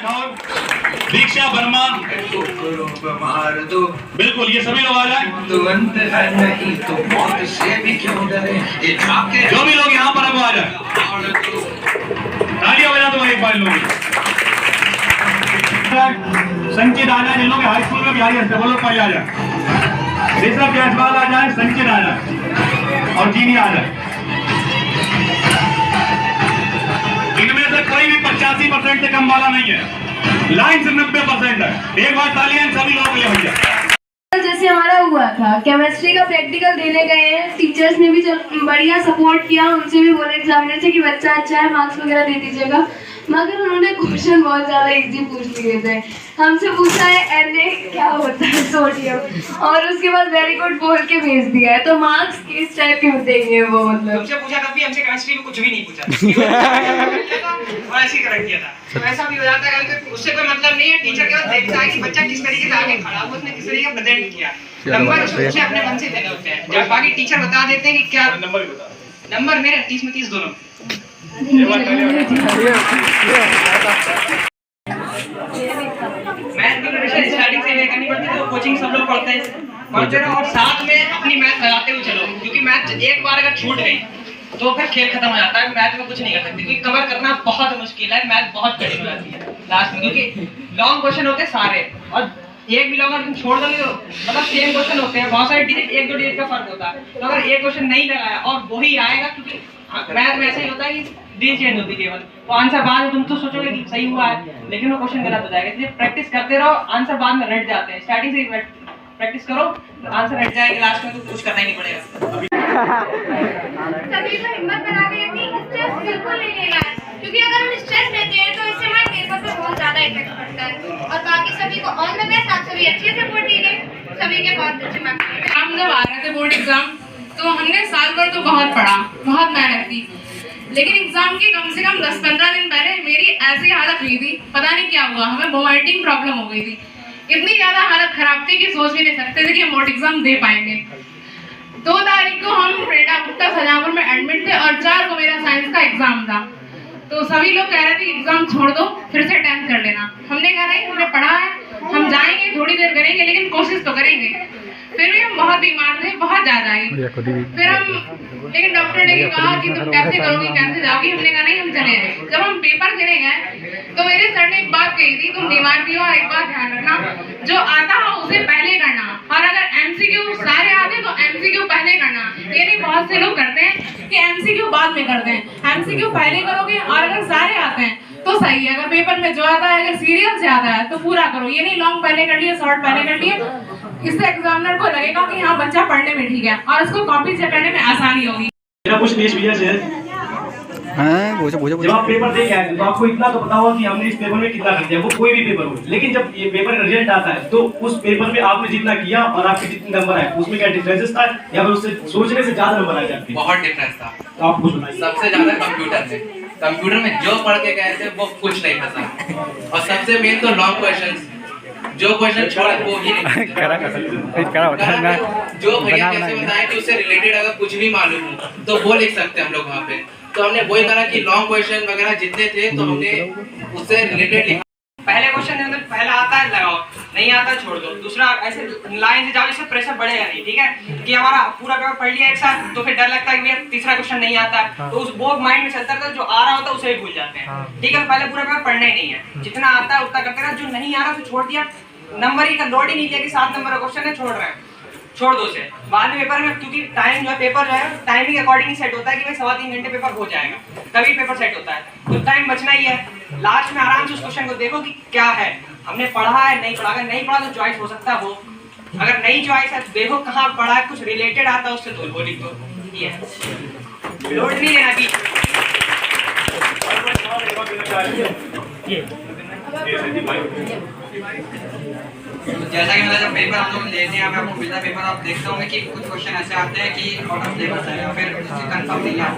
राठौर, दीक्षा वर्मा, बिल्कुल ये सभी लोग आ जाए। जो भी लोग यहाँ पर अब आ जाए, तालियां बजा दो एक बार लोग। संचित आ जाए, जिन लोग हाई स्कूल में भी आई है वो लोग पहले आ जाए। ऋषभ जायसवाल आ जाए, संचित आ जाए और जीनी आ जाए। इनमें से कोई भी 85% से कम वाला नहीं है, लाइन से 90% है। एक बार तालियां सभी लोगों के लिए भैया। जैसे हमारा हुआ था केमिस्ट्री का प्रैक्टिकल देने गए हैं, टीचर्स ने भी बढ़िया सपोर्ट किया, उनसे भी बोले एग्जामिनर से कि बच्चा अच्छा है मार्क्स वगैरह दे दीजिएगा, मगर उन्होंने क्वेश्चन बहुत ज़्यादा इजी पूछ लिए थे। हमसे पूछा है Na क्या होता है सोडियम, और उसके बाद वेरी गुड बोल के भेज दिया है। तो मार्क्स किस टाइप के देंगे वो, मतलब हमसे पूछा तब भी हमसे केमिस्ट्री में कुछ भी नहीं पूछा और ऐसे ही करेक्ट किया था। तो ऐसा भी हो जाता है कि उससे कोई मतलब नहीं है, टीचर केवल देखता है कि बच्चा किस तरीके से आगे खड़ा हुआ, उसने किस तरीके से प्रेजेंट किया। नंबर उसे अपने मन से देने होते हैं, जब बाकी टीचर बता देते हैं कि क्या नंबर भी बता। नंबर मेरे 30 में 30 दोनों। मैथ की प्रिपरेशन स्टार्टिंग से करनी पड़ती है, तो कोचिंग सब लोग पढ़ते रहो और साथ में अपनी मैथ लगाते हुए चलो, क्योंकि मैथ एक बार अगर छूट गई तो फिर खेल खत्म हो जाता है। मैथ में कुछ नहीं कर सकते, क्योंकि कवर करना बहुत मुश्किल है। मैथ बहुत कठिन हो जाती है लास्ट में, क्योंकि लॉन्ग क्वेश्चन होते हैं सारे, और एक भी लॉन्ग तुम छोड़ दोगे तो मतलब सेम क्वेश्चन होते हैं, बहुत सारे डिजिट, एक दो डिजिट का फर्क होता है। तो अगर एक क्वेश्चन नहीं लगाया और वही आएगा, क्योंकि मैथ में ऐसा ही होता है कि डिजिट चेंज होती है केवल, वो आंसर बाद में तुम तो सोचोगे कि सही हुआ है, लेकिन वो क्वेश्चन गलत हो जाएगा। इसलिए प्रैक्टिस करते रहो, आंसर बाद में रट जाते हैं। स्टार्टिंग से ही प्रैक्टिस करो तो आंसर रट जाएगा, लास्ट में तो कुछ करना ही नहीं पड़ेगा। सभी को हिम्मत बना के अपनी स्ट्रेस बिल्कुल नहीं लेना है, क्योंकि अगर हम स्ट्रेस लेते हैं तो इससे हमारे पेपर पे बहुत ज्यादा इफेक्ट पड़ता है। और बाकी सभी को ऑल द बेस्ट, आप सभी अच्छे से सपोर्ट कीजिए, सभी के बहुत अच्छे मार्क्स। हम जब आ रहे थे बोर्ड एग्जाम, तो हमने साल भर तो बहुत पढ़ा, बहुत मेहनत की, लेकिन एग्जाम के कम से कम 10-15 दिन पहले मेरी ऐसी हालत हुई थी, पता नहीं क्या हुआ, हमें वोमिटिंग प्रॉब्लम हो गई थी। इतनी ज्यादा हालत खराब थी कि सोच भी नहीं सकते थे कि हम बोर्ड एग्जाम दे पाएंगे। 2 तारीख को हम प्रेरणा गुप्ता सजापुर में एडमिट थे और 4 को मेरा साइंस का एग्जाम था। तो सभी लोग कह रहे थे एग्जाम छोड़ दो, फिर से 10th कर लेना। हमने कहा नहीं, हमने पढ़ा है, हम जाएंगे, थोड़ी देर करेंगे, लेकिन कोशिश तो करेंगे। फिर भी हम बहुत बीमार थे, बहुत ज्यादा ही। फिर हम, लेकिन डॉक्टर ने कहा कि तुम कैसे करोगी, कैसे जाओगी। हमने कहा नहीं, हम चले गए। जब हम पेपर देने गए तो मेरे सर ने एक बात कही थी, तुम बीमार भी हो और एक बात ध्यान रखना, जो आता हो उसे पहले करना, और अगर एमसीक्यू सारे आते तो एमसीक्यू पहले करना। ये नहीं, बहुत से लोग करते हैं कि एमसीक्यू बाद में करते हैं, एमसीक्यू पहले करोगे, और अगर सारे आते हैं तो सही है। अगर पेपर में जो आता है, अगर सीरियल से आता है तो पूरा करो। ये नहीं लॉन्ग पहले कर लिए, शॉर्ट पहले कर लिए, इससे एग्जामिनर को लगेगा कि हाँ बच्चा पढ़ने में ठीक है और उसको कॉपी चेक करने में आसानी होगी। मेरा कुछ देश भैया से जब आप पेपर दे के आए तो आपको इतना तो पता होगा कि हमने इस पेपर में कितना कर दिया, वो कोई भी पेपर हो। लेकिन जब ये पेपर का रिजल्ट आता है तो उस पेपर में आपने जितना किया और आपके जितने नंबर आए, उसमें क्या डिफरेंसेस था, या फिर उससे सोचने से ज्यादा नंबर आ जाते? बहुत डिफरेंस था। तो आप कुछ बताइए। सबसे ज्यादा कंप्यूटर में जो पढ़ के गए थे वो कुछ नहीं पता, और सबसे मेन तो लॉन्ग क्वेश्चंस, जो क्वेश्चन छोड़ा वो ही नहीं जो भैया कैसे बताएं कि उससे रिलेटेड अगर कुछ भी मालूम हो तो वो लिख सकते हैं हम लोग वहाँ पे। तो हमने वही करा कि लॉन्ग क्वेश्चन वगैरह जितने थे तो हमने उससे रिलेटेड लिखा। पहले क्वेश्चन के अंदर पहला आता है लगाओ, नहीं आता छोड़ दो। दूसरा ऐसे लाइन से जाओ, इससे प्रेशर बढ़ेगा नहीं, ठीक है, कि हमारा पूरा पेपर पढ़ लिया एक साथ तो फिर डर लगता है कि भैया तीसरा क्वेश्चन नहीं आता, तो उस वो माइंड में चलता रहता है, जो आ रहा होता है उसे भी भूल जाते हैं। ठीक है, पहले पूरा पेपर पढ़ना ही नहीं है, जितना आता है उतना करते रहो, जो नहीं आ रहा तो छोड़ दिया, नंबर ही का लोड ही नहीं किया कि 7 नंबर का क्वेश्चन है, छोड़ रहे हैं, छोड़ दो उसे। बाद में पेपर में, क्योंकि टाइम जो है पेपर जो है टाइमिंग के अकॉर्डिंग ही सेट होता है कि भाई 3.25 घंटे पेपर हो जाएगा, तभी पेपर सेट होता है, तो टाइम बचना ही है। लास्ट में आराम से उस क्वेश्चन को देखो कि क्या है, हमने पढ़ा है नहीं पढ़ा। अगर नहीं पढ़ा तो चॉइस हो सकता है वो, अगर नहीं चॉइस है तो देखो कहाँ पढ़ा है, कुछ रिलेटेड आता है उससे तो वो लिख दो, ये लोड नहीं लेना कि जैसा कि मतलब जब पेपर हम लोग लेते हैं, आपको मिलता पेपर, आप देखते होंगे कि कुछ क्वेश्चन ऐसे आते हैं कि आउट ऑफ सिलेबस है या फिर कंफर्म नहीं है।